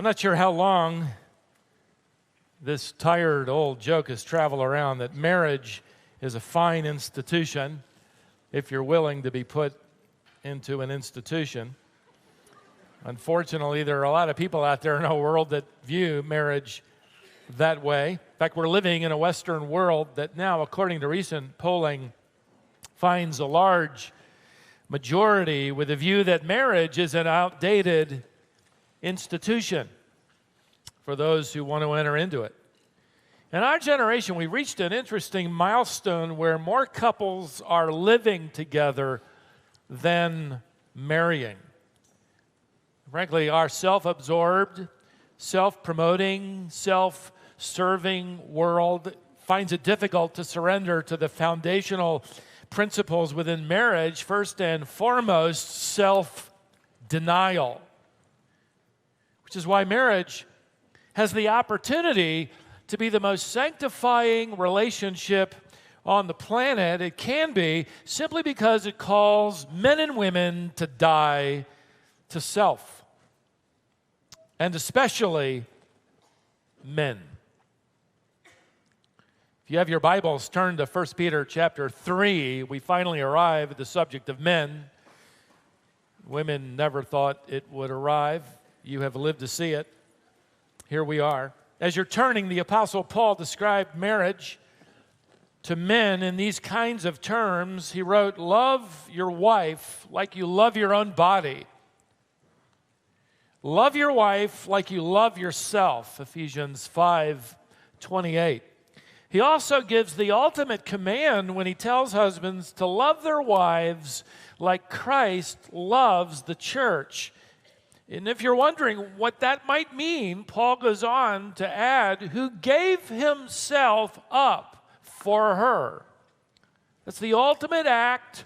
not sure how long this tired old joke has traveled around that marriage is a fine institution if you're willing to be put into an institution. Unfortunately, there are a lot of people out there in our world that view marriage that way. In fact, we're living in a Western world that now, according to recent polling, finds a large majority with a view that marriage is an outdated institution for those who want to enter into it. In our generation, we reached an interesting milestone where more couples are living together than marrying. Frankly, our self-absorbed, self-promoting, self-serving world finds it difficult to surrender to the foundational principles within marriage, first and foremost, self-denial, which is why marriage has the opportunity to be the most sanctifying relationship on the planet it can be, simply because it calls men and women to die to self, and especially men. If you have your Bibles, turn to 1 Peter chapter 3. We finally arrive at the subject of men. Women never thought it would arrive. You have lived to see it. Here we are. As you're turning, the Apostle Paul described marriage to men in these kinds of terms. He wrote, "Love your wife like you love your own body. Love your wife like you love yourself," Ephesians 5:28. He also gives the ultimate command when he tells husbands to love their wives like Christ loves the church. And if you're wondering what that might mean, Paul goes on to add, who gave himself up for her. That's the ultimate act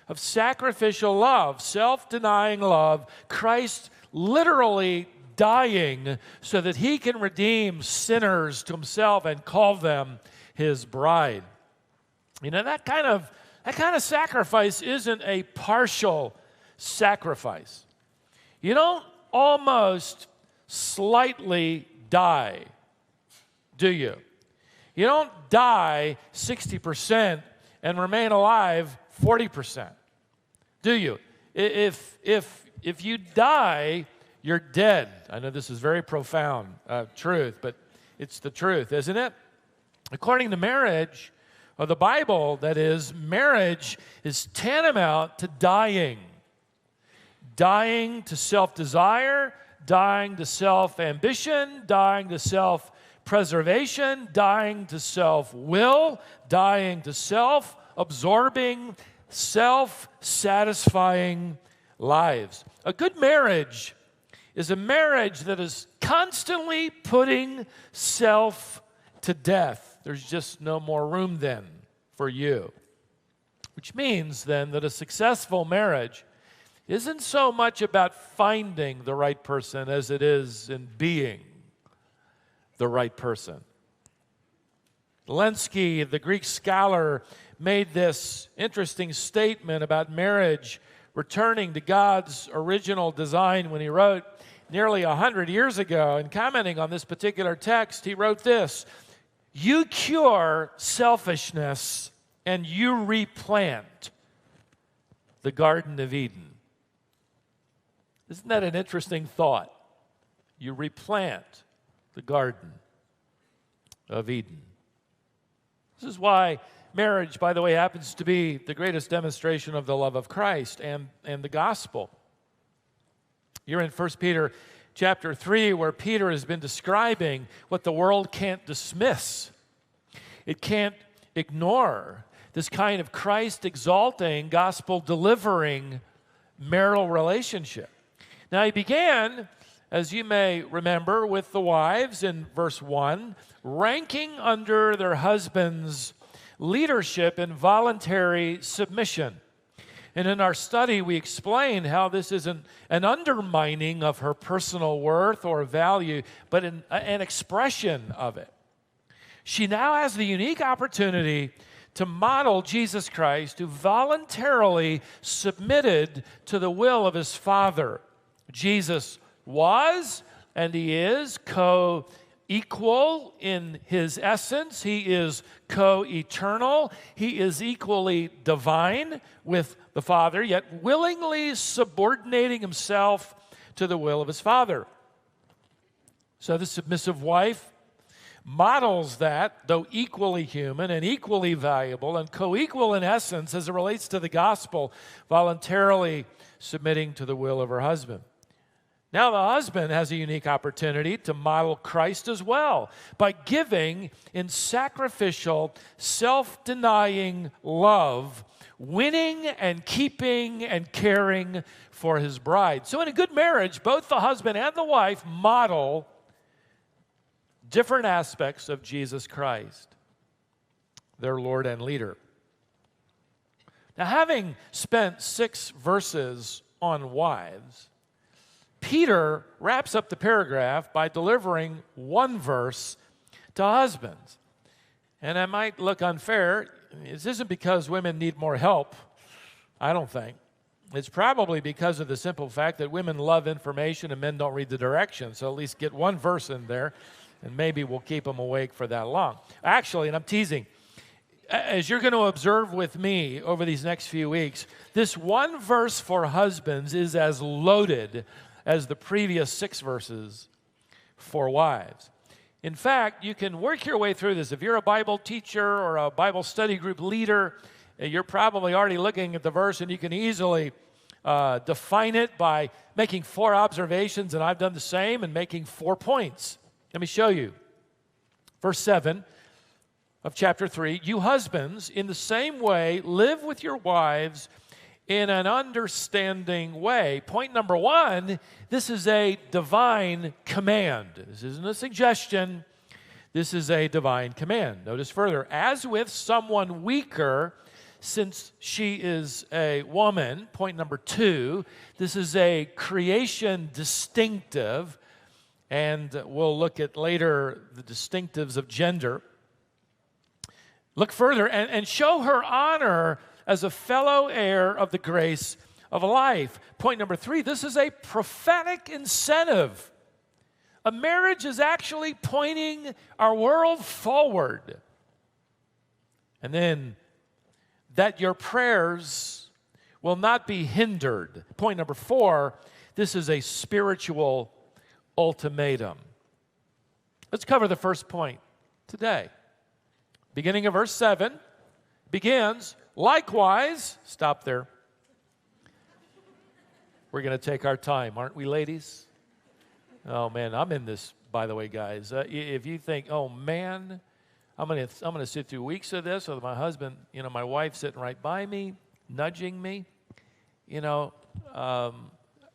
of sacrificial love, self-denying love, Christ literally dying so that he can redeem sinners to himself and call them his bride. You know, that kind of sacrifice isn't a partial sacrifice. You don't almost slightly die, do you? You don't die 60% and remain alive 40%, do you? If you die, you're dead. I know this is very profound truth, but it's the truth, isn't it? According to marriage, or the Bible, that is, marriage is tantamount to dying. Dying to self-desire, dying to self-ambition, dying to self-preservation, dying to self-will, dying to self-absorbing, self-satisfying lives. A good marriage is a marriage that is constantly putting self to death. There's just no more room then for you. Which means then that a successful marriage isn't so much about finding the right person as it is in being the right person. Lenski, the Greek scholar, made this interesting statement about marriage returning to God's original design when he wrote nearly 100 years ago. And commenting on this particular text, he wrote this: "You cure selfishness and you replant the Garden of Eden." Isn't that an interesting thought? You replant the Garden of Eden. This is why marriage, by the way, happens to be the greatest demonstration of the love of Christ and the gospel. You're in 1 Peter chapter 3, where Peter has been describing what the world can't dismiss. It can't ignore this kind of Christ-exalting, gospel-delivering marital relationship. Now, he began, as you may remember, with the wives in verse 1, ranking under their husbands' leadership in voluntary submission. And in our study, we explained how this isn't an undermining of her personal worth or value, but an expression of it. She now has the unique opportunity to model Jesus Christ, who voluntarily submitted to the will of his Father. Jesus was and he is co-equal in his essence. He is co-eternal. He is equally divine with the Father, yet willingly subordinating himself to the will of his Father. So the submissive wife models that, though equally human and equally valuable and co-equal in essence as it relates to the gospel, voluntarily submitting to the will of her husband. Now the husband has a unique opportunity to model Christ as well by giving in sacrificial, self-denying love, winning and keeping and caring for his bride. So in a good marriage, both the husband and the wife model different aspects of Jesus Christ, their Lord and leader. Now, having spent 6 verses on wives, Peter wraps up the paragraph by delivering 1 verse to husbands. And it might look unfair. This isn't because women need more help, I don't think. It's probably because of the simple fact that women love information and men don't read the directions. So at least get 1 verse in there, and maybe we'll keep them awake for that long. Actually, and I'm teasing, as you're going to observe with me over these next few weeks, this 1 verse for husbands is as loaded as the previous 6 verses for wives. In fact, you can work your way through this. If you're a Bible teacher or a Bible study group leader, you're probably already looking at the verse, and you can easily define it by making 4 observations, and I've done the same, and making 4 points. Let me show you. Verse 7 of chapter 3, you husbands, in the same way, live with your wives in an understanding way. Point number 1, this is a divine command. This isn't a suggestion. This is a divine command. Notice further, as with someone weaker, since she is a woman. Point number 2, this is a creation distinctive. And we'll look at later the distinctives of gender. Look further and show her honor as a fellow heir of the grace of life. Point number 3, this is a prophetic incentive. A marriage is actually pointing our world forward. And then that your prayers will not be hindered. Point number 4, this is a spiritual ultimatum. Let's cover the first point today. Beginning of verse 7 begins, likewise, stop there. We're going to take our time, aren't we, ladies? Oh, man, I'm in this, by the way, guys. If you think, oh, man, I'm going to sit through weeks of this with my husband, my wife sitting right by me, nudging me,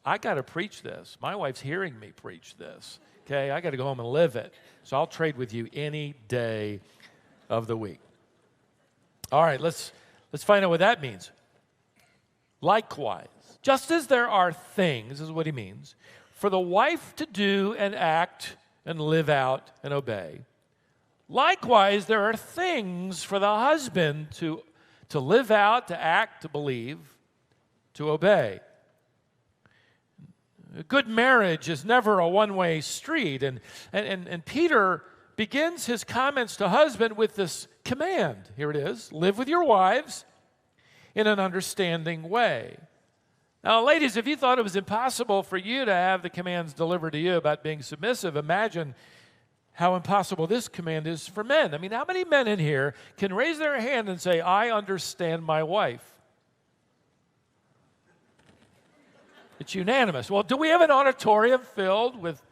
I got to preach this. My wife's hearing me preach this, okay? I got to go home and live it. So I'll trade with you any day of the week. All right, let's find out what that means. Likewise, just as there are things, this is what he means, for the wife to do and act and live out and obey, likewise there are things for the husband to live out, to act, to believe, to obey. A good marriage is never a one-way street. And Peter begins his comments to husband with this command. Here it is. Live with your wives in an understanding way. Now, ladies, if you thought it was impossible for you to have the commands delivered to you about being submissive, imagine how impossible this command is for men. I mean, how many men in here can raise their hand and say, I understand my wife? It's unanimous. Well, do we have an auditorium filled with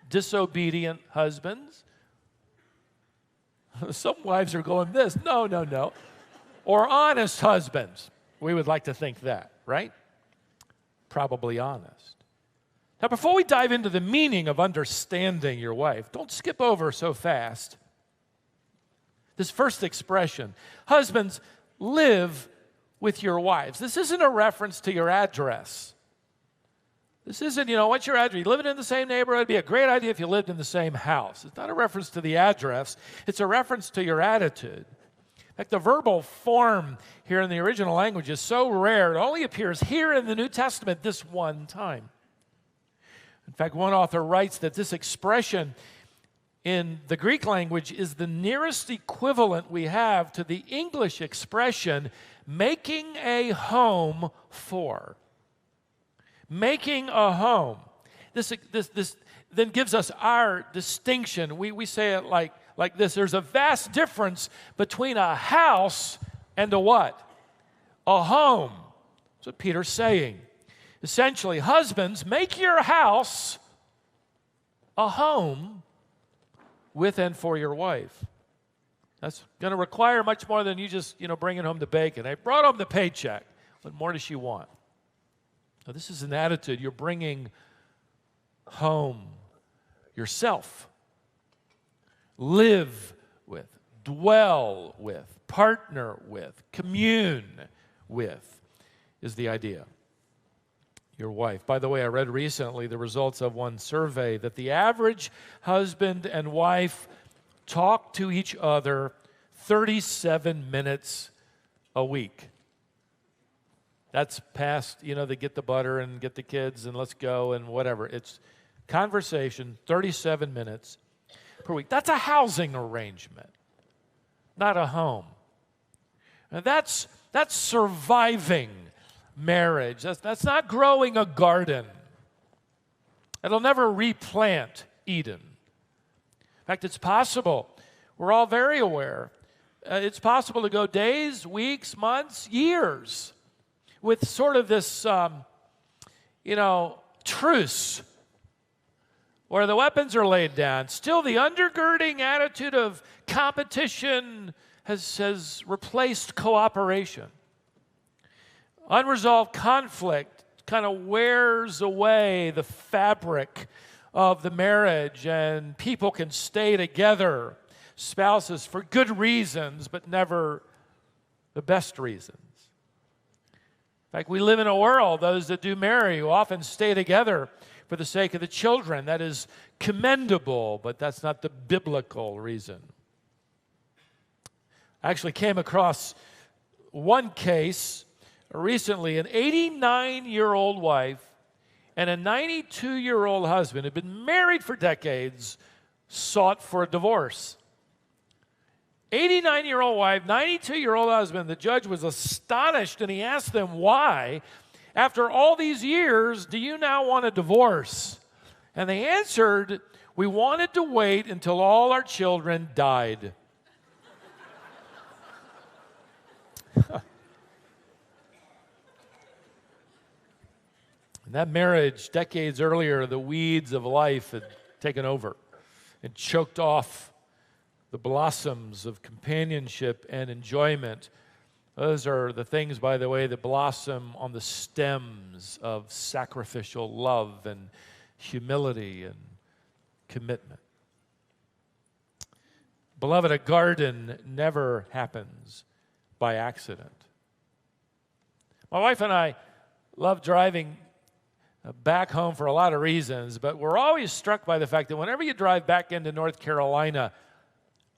disobedient husbands? Some wives are going this. No. Or honest husbands. We would like to think that, right? Probably honest. Now, before we dive into the meaning of understanding your wife, don't skip over so fast this first expression. Husbands, live with your wives. This isn't a reference to your address. This isn't, what's your address? You live in the same neighborhood? It'd be a great idea if you lived in the same house. It's not a reference to the address. It's a reference to your attitude. In fact, the verbal form here in the original language is so rare, it only appears here in the New Testament this one time. In fact, one author writes that this expression in the Greek language is the nearest equivalent we have to the English expression, making a home for. Making a home. This then gives us our distinction. We say it like this. There's a vast difference between a house and a what? A home. That's what Peter's saying. Essentially, husbands, make your house a home with and for your wife. That's going to require much more than you just, bringing home the bacon. I brought home the paycheck. What more does she want? Now, this is an attitude. You're bringing home yourself. Live with, dwell with, partner with, commune with is the idea. Your wife. By the way, I read recently the results of one survey that the average husband and wife talk to each other 37 minutes a week. That's past, they get the butter and get the kids and let's go and whatever. It's conversation, 37 minutes per week. That's a housing arrangement, not a home. Now that's surviving marriage. That's not growing a garden. It'll never replant Eden. In fact, it's possible. We're all very aware. It's possible to go days, weeks, months, years with sort of this, truce where the weapons are laid down. Still, the undergirding attitude of competition has replaced cooperation. Unresolved conflict kind of wears away the fabric of the marriage, and people can stay together, spouses, for good reasons, but never the best reasons. In fact, we live in a world, those that do marry, who often stay together for the sake of the children. That is commendable, but that's not the biblical reason. I actually came across one case recently. An 89-year-old wife and a 92-year-old husband had been married for decades, sought for a divorce. 89-year-old wife, 92-year-old husband. The judge was astonished, and he asked them why. After all these years, do you now want a divorce? And they answered, we wanted to wait until all our children died. In that marriage, decades earlier, the weeds of life had taken over and choked off the blossoms of companionship and enjoyment. Those are the things, by the way, that blossom on the stems of sacrificial love and humility and commitment. Beloved, a garden never happens by accident. My wife and I love driving back home for a lot of reasons, but we're always struck by the fact that whenever you drive back into North Carolina,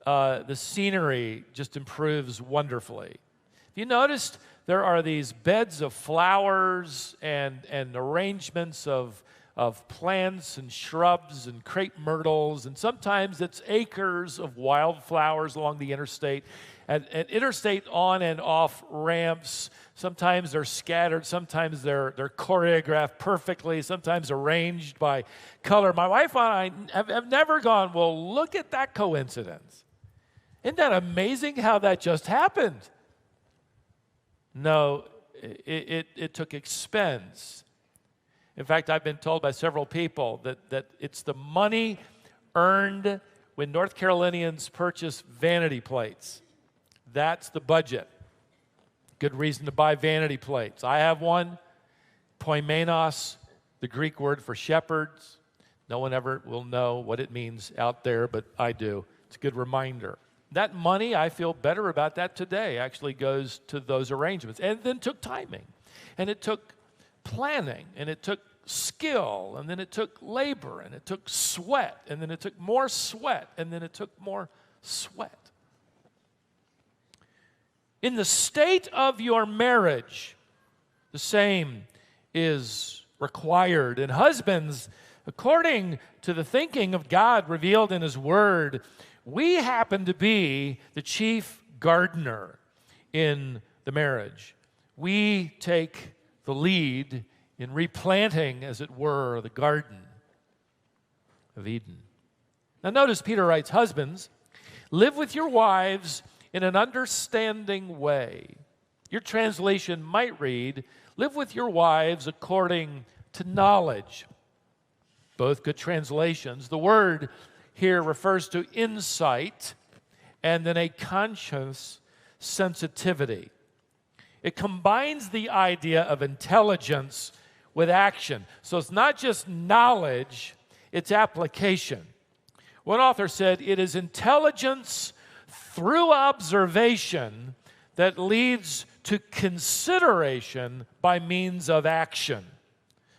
the scenery just improves wonderfully. If you noticed, there are these beds of flowers and arrangements of plants and shrubs and crepe myrtles, and sometimes it's acres of wildflowers along the interstate. And interstate on and off ramps, sometimes they're scattered, sometimes they're choreographed perfectly, sometimes arranged by color. My wife and I have never gone, well, look at that coincidence. Isn't that amazing how that just happened? No, it took expense. In fact, I've been told by several people that it's the money earned when North Carolinians purchase vanity plates. That's the budget. Good reason to buy vanity plates. I have one, poimenos, the Greek word for shepherds. No one ever will know what it means out there, but I do. It's a good reminder. That money, I feel better about that today, actually goes to those arrangements. And then took timing. And it took planning. And it took skill. And then it took labor. And it took sweat. And then it took more sweat. And then it took more sweat. In the state of your marriage, the same is required. And husbands, According to the thinking of God revealed in His Word, we happen to be the chief gardener in the marriage. We take the lead in replanting, as it were, the Garden of Eden. Now notice Peter writes, husbands, live with your wives in an understanding way. Your translation might read, live with your wives according to knowledge. Both good translations. The word here refers to insight and then a conscious sensitivity. It combines the idea of intelligence with action. So it's not just knowledge, it's application. One author said, it is intelligence through observation that leads to consideration by means of action.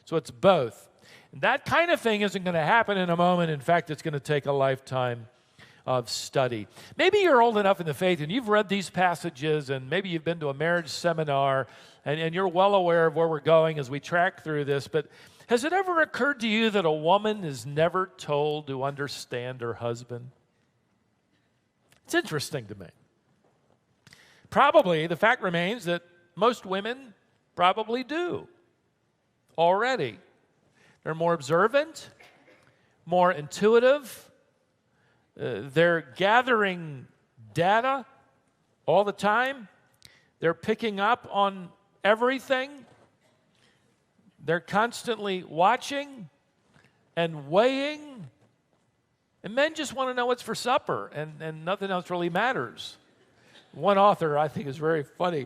So it's both. And that kind of thing isn't going to happen in a moment. In fact, it's going to take a lifetime of study. Maybe you're old enough in the faith and you've read these passages, and maybe you've been to a marriage seminar, and you're well aware of where we're going as we track through this, but has it ever occurred to you that a woman is never told to understand her husband? It's interesting to me. Probably the fact remains that most women probably do already. They're more observant, more intuitive. They're gathering data all the time. They're picking up on everything. They're constantly watching and weighing. And men just want to know what's for supper, and nothing else really matters. One author, I think is very funny,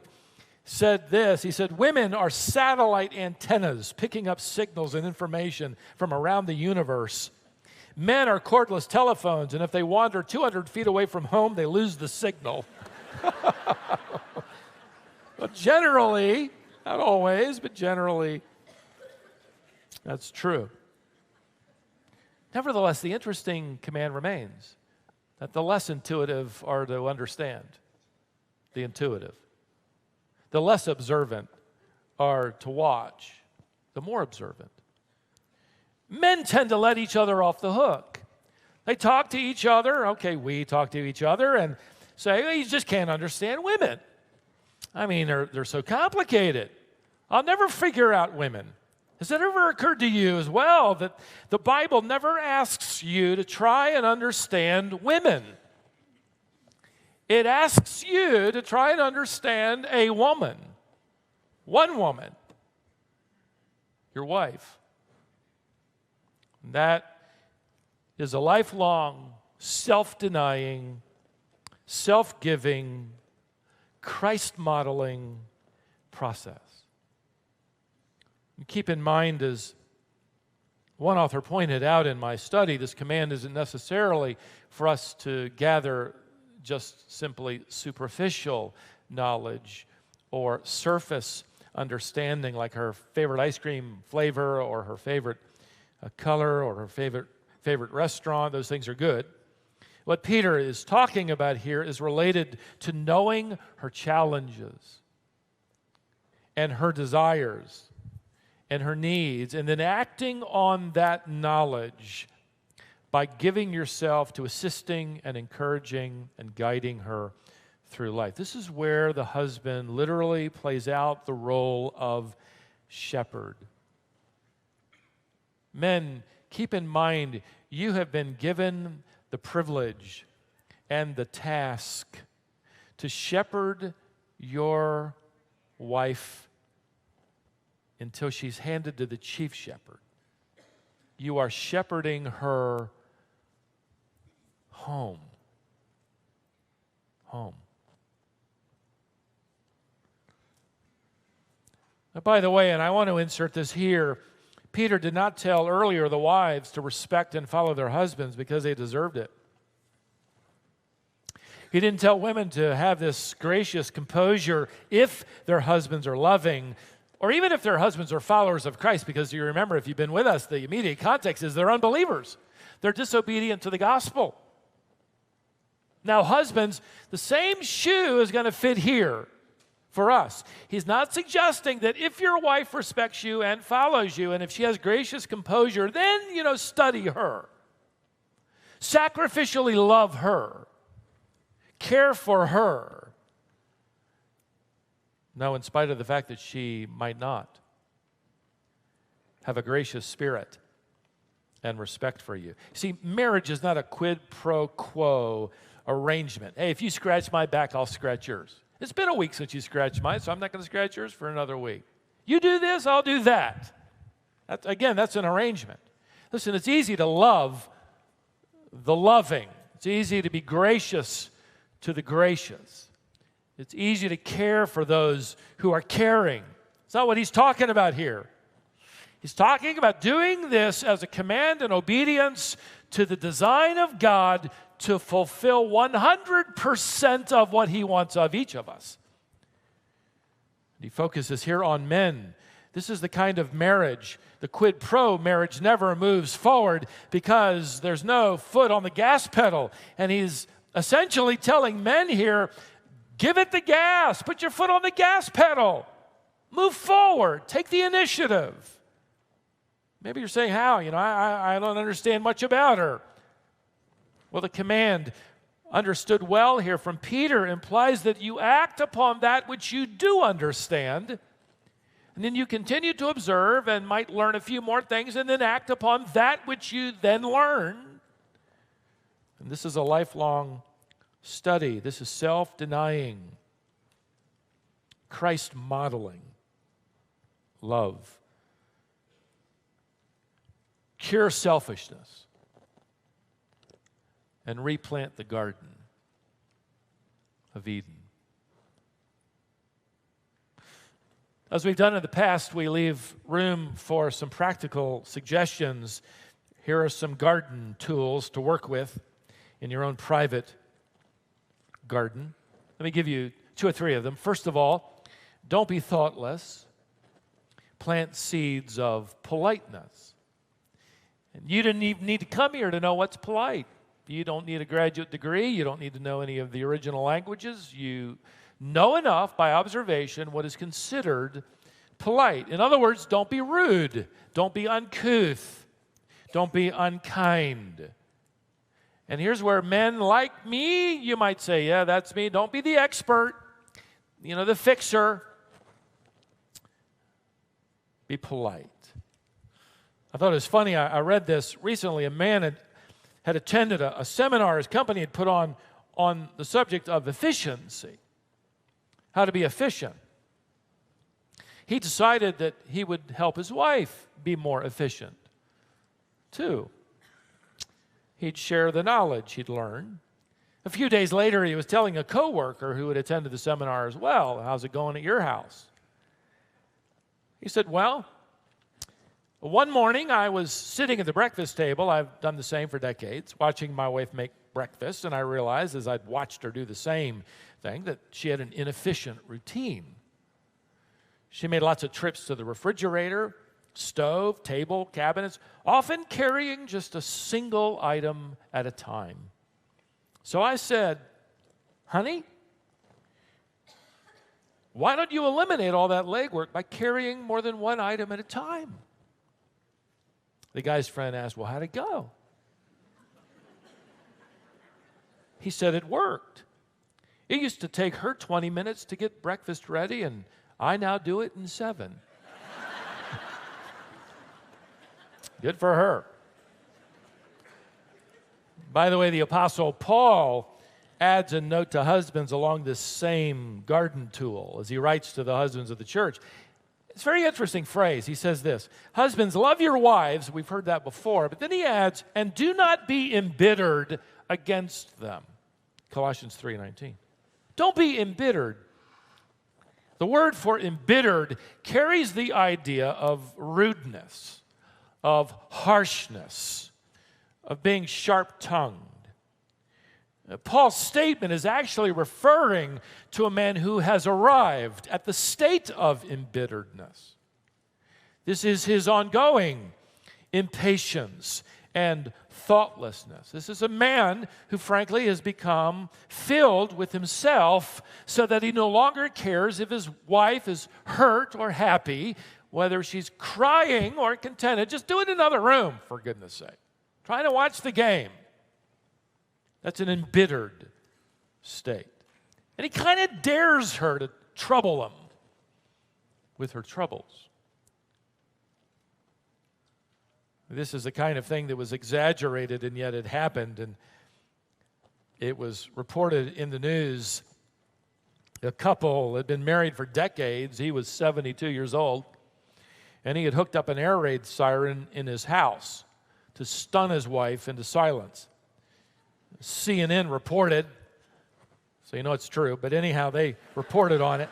said this. He said, women are satellite antennas picking up signals and information from around the universe. Men are cordless telephones, and if they wander 200 feet away from home, they lose the signal. Well, generally, not always, but generally, that's true. Nevertheless, the interesting command remains that the less intuitive are to understand the intuitive. The less observant are to watch the more observant. Men tend to let each other off the hook. They talk to each other. Okay, we talk to each other and say, well, you just can't understand women. I mean, they're so complicated. I'll never figure out women. Has it ever occurred to you as well that the Bible never asks you to try and understand women? It asks you to try and understand a woman. One woman. Your wife. That is a lifelong, self-denying, self-giving, Christ-modeling process. And keep in mind, as one author pointed out in my study, this command isn't necessarily for us to gather just simply superficial knowledge or surface understanding, like her favorite ice cream flavor or her favorite color or her favorite restaurant. Those things are good. What Peter is talking about here is related to knowing her challenges and her desires and her needs, and then acting on that knowledge by giving yourself to assisting and encouraging and guiding her through life. This is where the husband literally plays out the role of shepherd. Men, keep in mind, you have been given the privilege and the task to shepherd your wife until she's handed to the chief shepherd. You are shepherding her home. Home. Now, by the way, and I want to insert this here, Peter did not tell earlier the wives to respect and follow their husbands because they deserved it. He didn't tell women to have this gracious composure if their husbands are loving, or even if their husbands are followers of Christ, because you remember, if you've been with us, the immediate context is they're unbelievers. They're disobedient to the gospel. Now, husbands, the same shoe is going to fit here for us. He's not suggesting that if your wife respects you and follows you, and if she has gracious composure, then, study her. Sacrificially love her. Care for her. No, in spite of the fact that she might not have a gracious spirit and respect for you. See, marriage is not a quid pro quo arrangement. Hey, if you scratch my back, I'll scratch yours. It's been a week since you scratched mine, so I'm not going to scratch yours for another week. You do this, I'll do that. That's an arrangement. Listen, it's easy to love the loving. It's easy to be gracious to the gracious. It's easy to care for those who are caring. It's not what he's talking about here. He's talking about doing this as a command and obedience to the design of God to fulfill 100% of what he wants of each of us. He focuses here on men. This is the kind of marriage, the quid pro marriage never moves forward because there's no foot on the gas pedal. And he's essentially telling men here, give it the gas, put your foot on the gas pedal, move forward, take the initiative. Maybe you're saying, how? I don't understand much about her. Well, the command, understood well here from Peter, implies that you act upon that which you do understand, and then you continue to observe and might learn a few more things, and then act upon that which you then learn. And this is a lifelong study. This is self-denying, Christ modeling love. Cure selfishness and replant the garden of Eden. As we've done in the past, we leave room for some practical suggestions. Here are some garden tools to work with in your own private garden. Let me give you 2 or 3 of them. First of all, don't be thoughtless. Plant seeds of politeness. And you didn't even need to come here to know what's polite. You don't need a graduate degree. You don't need to know any of the original languages. You know enough by observation what is considered polite. In other words, don't be rude. Don't be uncouth. Don't be unkind. And here's where men like me, you might say, yeah, that's me. Don't be the expert, the fixer. Be polite. I thought it was funny. I read this recently. A man had attended a seminar his company had put on the subject of efficiency, how to be efficient. He decided that he would help his wife be more efficient, too. He'd share the knowledge he'd learned. A few days later, he was telling a coworker who had attended the seminar as well, how's it going at your house? He said, well, one morning, I was sitting at the breakfast table. I've done the same for decades, watching my wife make breakfast, and I realized as I'd watched her do the same thing that she had an inefficient routine. She made lots of trips to the refrigerator, stove, table, cabinets, often carrying just a single item at a time. So I said, honey, why don't you eliminate all that legwork by carrying more than one item at a time? The guy's friend asked, well, how'd it go? He said it worked. It used to take her 20 minutes to get breakfast ready, and I now do it in 7. Good for her. By the way, the Apostle Paul adds a note to husbands along this same garden tool as he writes to the husbands of the church. It's a very interesting phrase. He says this, husbands, love your wives. We've heard that before. But then he adds, and do not be embittered against them. Colossians 3:19. Don't be embittered. The word for embittered carries the idea of rudeness, of harshness, of being sharp-tongued. Paul's statement is actually referring to a man who has arrived at the state of embitteredness. This is his ongoing impatience and thoughtlessness. This is a man who, frankly, has become filled with himself so that he no longer cares if his wife is hurt or happy, whether she's crying or contented. Just do it in another room, for goodness sake. Trying to watch the game. That's an embittered state. And he kind of dares her to trouble him with her troubles. This is the kind of thing that was exaggerated, and yet it happened. And it was reported in the news. A couple had been married for decades. He was 72 years old. And he had hooked up an air raid siren in his house to stun his wife into silence. CNN reported, so you know it's true, but anyhow, they reported on it,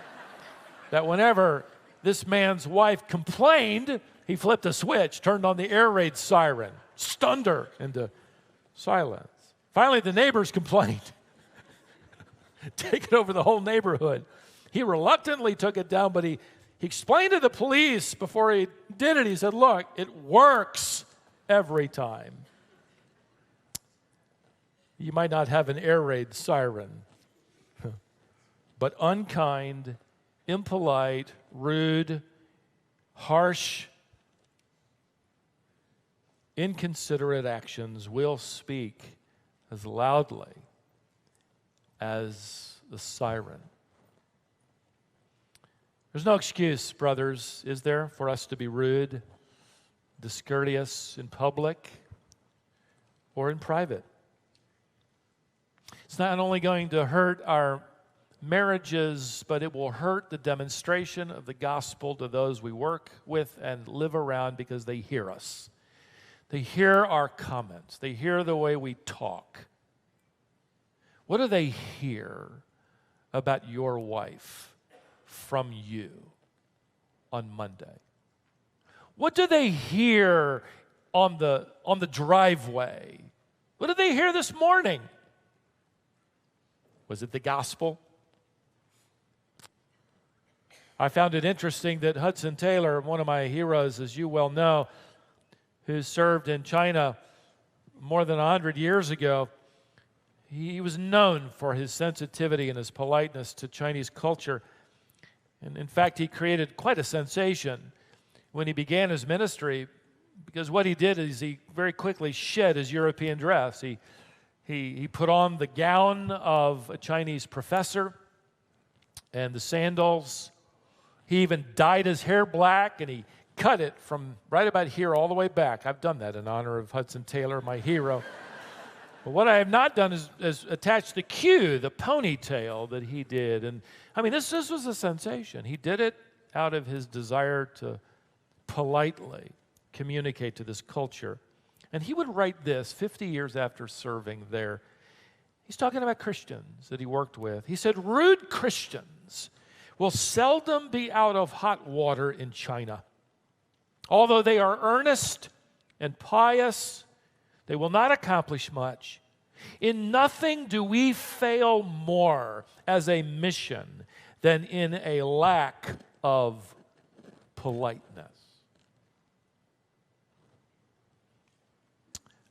that whenever this man's wife complained, he flipped a switch, turned on the air raid siren, stunned her into silence. Finally, the neighbors complained, taking over the whole neighborhood. He reluctantly took it down, but he explained to the police before he did it. He said, look, it works every time. You might not have an air raid siren, but unkind, impolite, rude, harsh, inconsiderate actions will speak as loudly as the siren. There's no excuse, brothers, is there, for us to be rude, discourteous in public or in private? It's not only going to hurt our marriages, but it will hurt the demonstration of the gospel to those we work with and live around, because they hear us. They hear our comments. They hear the way we talk. What do they hear about your wife from you on Monday? What do they hear on the driveway? What did they hear this morning? Was it the gospel? I found it interesting that Hudson Taylor, one of my heroes, as you well know, who served in China more than 100 years ago, he was known for his sensitivity and his politeness to Chinese culture. And in fact, he created quite a sensation when he began his ministry, because what he did is he very quickly shed his European dress. He put on the gown of a Chinese professor and the sandals. He even dyed his hair black, and he cut it from right about here all the way back. I've done that in honor of Hudson Taylor, my hero. But what I have not done is attach the queue, the ponytail that he did. And I mean, this was a sensation. He did it out of his desire to politely communicate to this culture. And he would write this 50 years after serving there. He's talking about Christians that he worked with. He said, rude Christians will seldom be out of hot water in China. Although they are earnest and pious, they will not accomplish much. In nothing do we fail more as a mission than in a lack of politeness.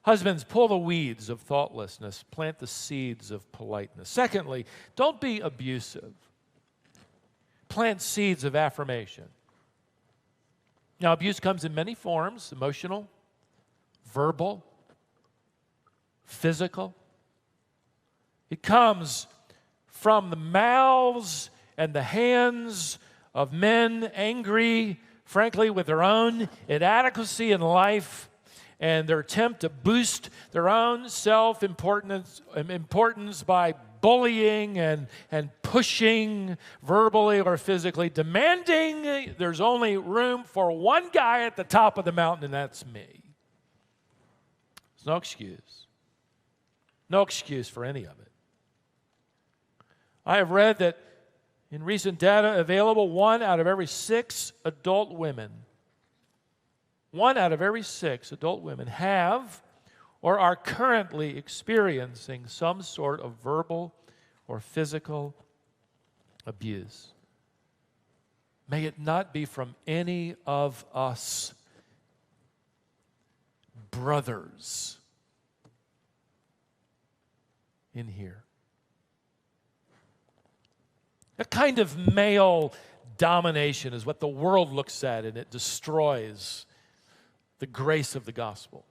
Husbands, pull the weeds of thoughtlessness, plant the seeds of politeness. Secondly, don't be abusive. Plant seeds of affirmation. Now, abuse comes in many forms: emotional, verbal, physical. It comes from the mouths and the hands of men angry, frankly, with their own inadequacy in life and their attempt to boost their own self-importance by bullying and pushing verbally or physically, demanding there's only room for one guy at the top of the mountain, and that's me. There's no excuse. No excuse for any of it. I have read that in recent data available, 1 out of every 6 adult women, 1 out of every 6 adult women have or are currently experiencing some sort of verbal or physical abuse. May it not be from any of us. brothers in here. A kind of male domination is what the world looks at, and it destroys the grace of the gospel.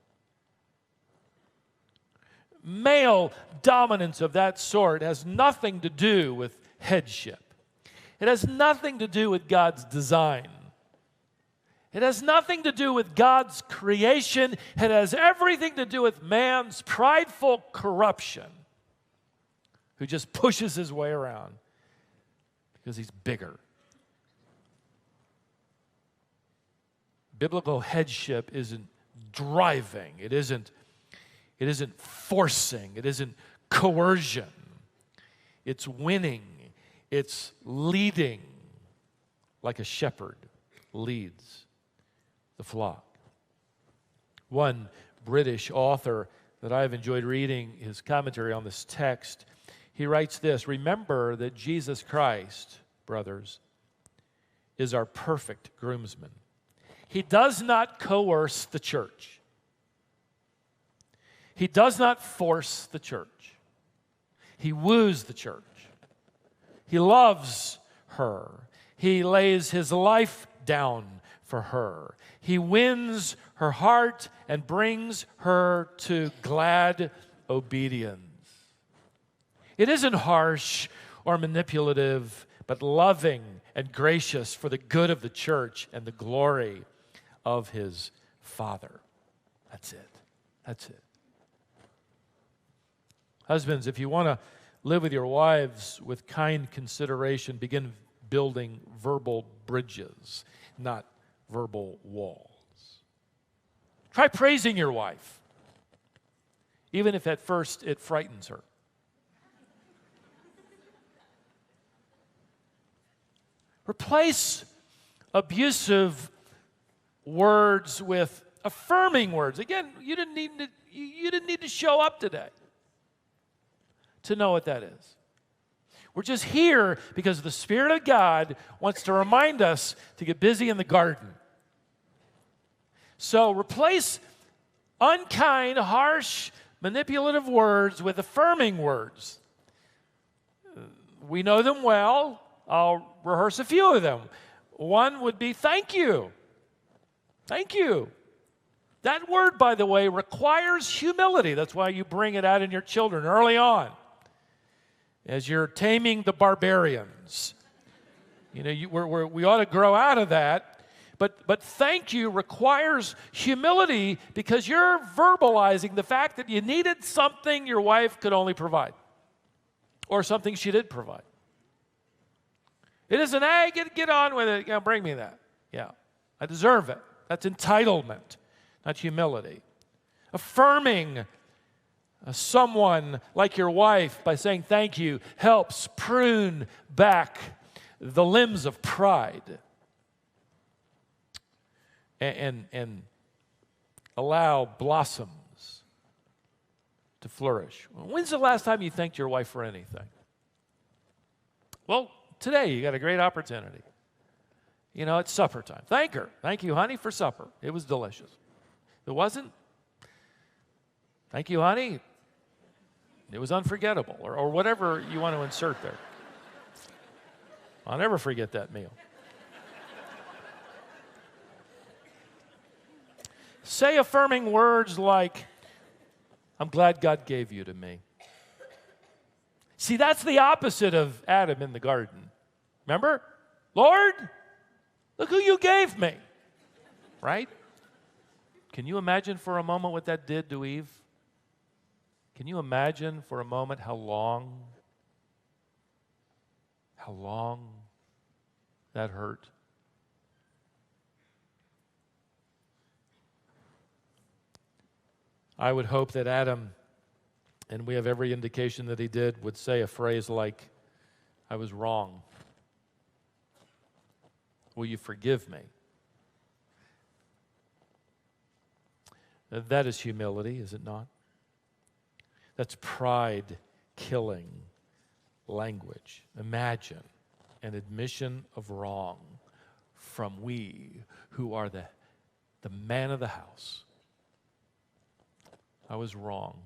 Male dominance of that sort has nothing to do with headship. It has nothing to do with God's design. It has nothing to do with God's creation. It has everything to do with man's prideful corruption, who just pushes his way around because he's bigger. Biblical headship isn't driving. It isn't forcing. It isn't coercion. It's winning. It's leading like a shepherd leads the flock. One British author that I've enjoyed reading his commentary on this text, he writes this: remember that Jesus Christ, brothers, is our perfect groomsman. He does not coerce the church. He does not force the church. He woos the church. He loves her. He lays his life down for her. He wins her heart and brings her to glad obedience. It isn't harsh or manipulative, but loving and gracious for the good of the church and the glory of his Father. That's it. That's it. Husbands, if you want to live with your wives with kind consideration, begin building verbal bridges, not verbal walls. Try praising your wife, even if at first it frightens her. Replace abusive words with affirming words. Again, you didn't need to show up today to know what that is. We're just here because the Spirit of God wants to remind us to get busy in the garden. So replace unkind, harsh, manipulative words with affirming words. We know them well. I'll rehearse a few of them. One would be thank you. Thank you. That word, by the way, requires humility. That's why you bring it out in your children early on, as you're taming the barbarians. You know, we ought to grow out of that. But thank you requires humility, because you're verbalizing the fact that you needed something your wife could only provide, or something she did provide. It isn't, hey, get on with it. Yeah, bring me that. Yeah, I deserve it. That's entitlement, not humility. Affirming someone like your wife by saying thank you helps prune back the limbs of pride and allow blossoms to flourish. When's the last time you thanked your wife for anything? Well, today you got a great opportunity. You know, it's supper time. Thank her. Thank you, honey, for supper. It was delicious. If it wasn't, thank you, honey. It was unforgettable, or whatever you want to insert there. I'll never forget that meal. Say affirming words like, I'm glad God gave you to me. See, that's the opposite of Adam in the garden. Remember? Lord, look who you gave me. Right? Can you imagine for a moment what that did to Eve? Can you imagine for a moment how long that hurt? I would hope that Adam, and we have every indication that he did, would say a phrase like, I was wrong. Will you forgive me? That is humility, is it not? That's pride-killing language. Imagine an admission of wrong from we who are the man of the house. I was wrong.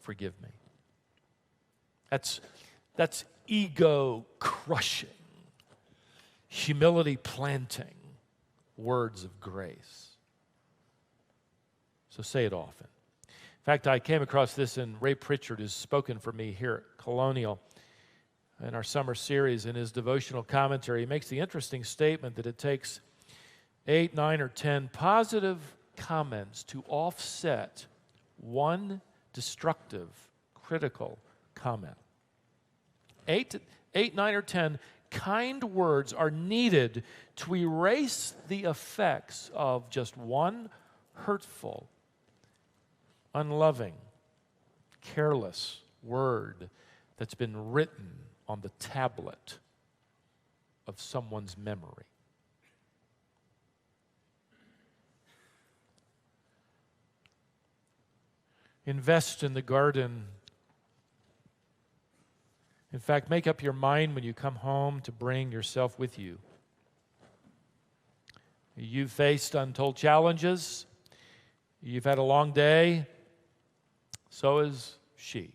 Forgive me. That's ego crushing, humility planting words of grace. So say it often. In fact, I came across this in Ray Pritchard, who's spoken for me here at Colonial in our summer series. In his devotional commentary, he makes the interesting statement that it takes 8, 9, or 10 positive comments to offset one destructive, critical comment. 8, 9, or 10 kind words are needed to erase the effects of just one hurtful, unloving, careless word that's been written on the tablet of someone's memory. Invest in the garden. In fact, make up your mind when you come home to bring yourself with you. You've faced untold challenges. You've had a long day. So is she.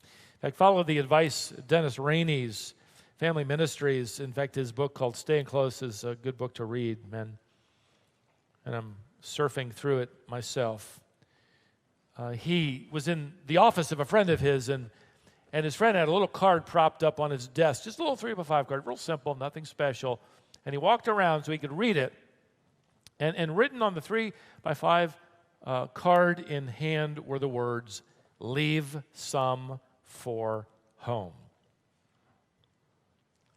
In fact, follow the advice of Dennis Rainey's Family Ministries. In fact, his book called Staying Close is a good book to read, men. And I'm surfing through it myself. He was in the office of a friend of his, and his friend had a little card propped up on his desk, just a little 3x5 card, real simple, nothing special. And he walked around so he could read it. And written on the 3x5 card in hand were the words, "Leave some for home."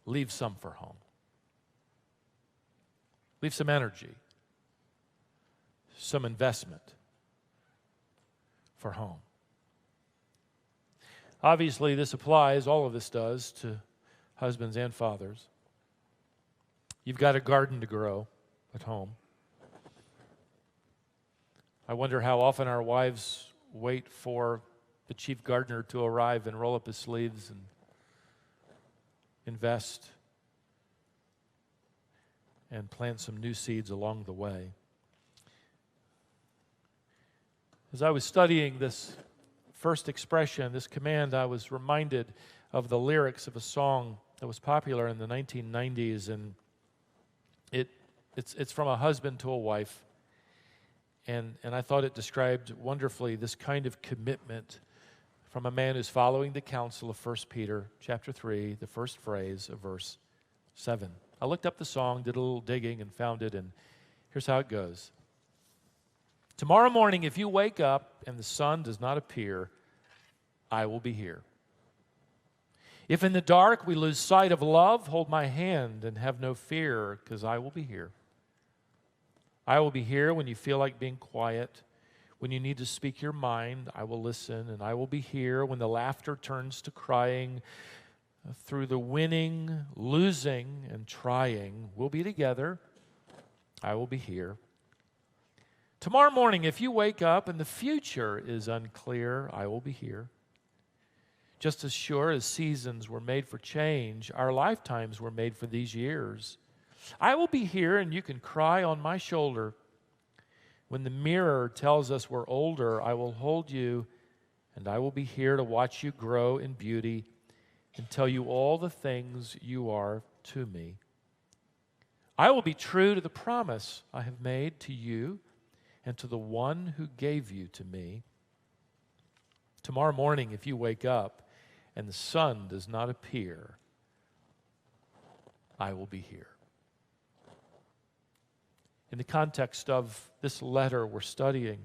Leave some for home. Leave some energy, some investment for home. Obviously, this applies, all of this does, to husbands and fathers. You've got a garden to grow at home. I wonder how often our wives wait for the chief gardener to arrive and roll up his sleeves and invest and plant some new seeds along the way. As I was studying this first expression, this command, I was reminded of the lyrics of a song that was popular in the 1990s, and it's from a husband to a wife, and I thought it described wonderfully this kind of commitment from a man who's following the counsel of 1 Peter chapter 3, the first phrase of verse 7. I looked up the song, did a little digging, and found it, and here's how it goes. Tomorrow morning, if you wake up and the sun does not appear, I will be here. If in the dark we lose sight of love, hold my hand and have no fear, because I will be here. I will be here when you feel like being quiet. When you need to speak your mind, I will listen, and I will be here when the laughter turns to crying. Through the winning, losing, and trying, we'll be together. I will be here. Tomorrow morning, if you wake up and the future is unclear, I will be here. Just as sure as seasons were made for change, our lifetimes were made for these years. I will be here and you can cry on my shoulder. When the mirror tells us we're older, I will hold you and I will be here to watch you grow in beauty and tell you all the things you are to me. I will be true to the promise I have made to you and to the one who gave you to me. Tomorrow morning, if you wake up and the sun does not appear, I will be here. In the context of this letter we're studying,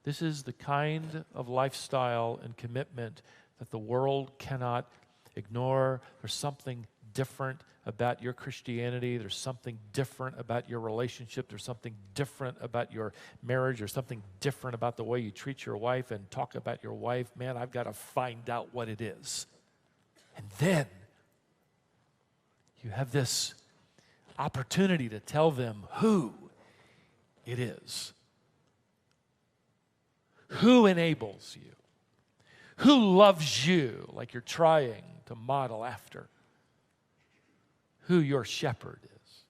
this is the kind of lifestyle and commitment that the world cannot ignore. There's something different about your Christianity. There's something different about your relationship. There's something different about your marriage. There's something different about the way you treat your wife and talk about your wife. Man, I've got to find out what it is. And then you have this opportunity to tell them who it is, who enables you, who loves you like you're trying to model after, who your shepherd is,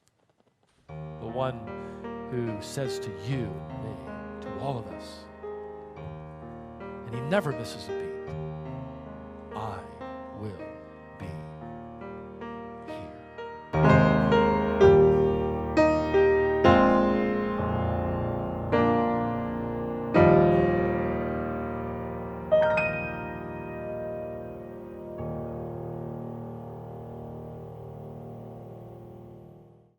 the one who says to you and me, to all of us, and he never misses a beat,